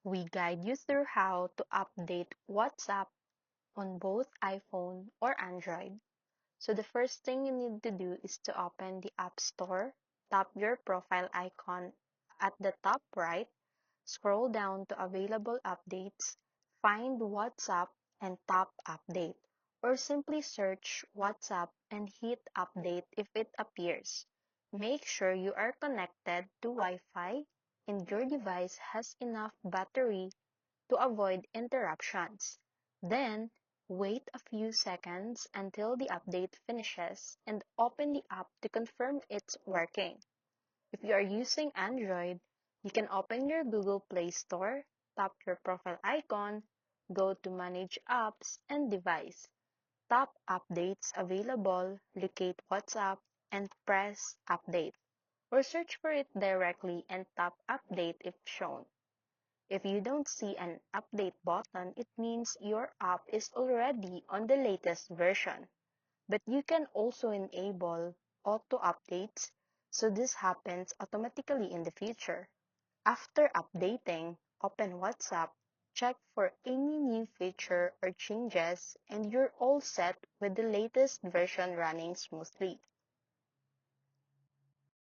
We guide you through how to update WhatsApp on both iPhone or Android. So the first thing you need to do is to open the App Store, tap your profile icon at the top right, scroll down to available updates, find WhatsApp and tap Update, or simply search WhatsApp and hit Update if it appears. Make sure you are connected to Wi-Fi and your device has enough battery to avoid interruptions. Then, wait a few seconds until the update finishes and open the app to confirm it's working. If you are using Android, you can open your Google Play Store, tap your profile icon, go to Manage Apps and Device, tap Updates Available, locate WhatsApp, and press Update. Or search for it directly and tap Update if shown. If you don't see an update button, it means your app is already on the latest version. But you can also enable auto updates so this happens automatically in the future. After updating, open WhatsApp, check for any new feature or changes, and you're all set with the latest version running smoothly.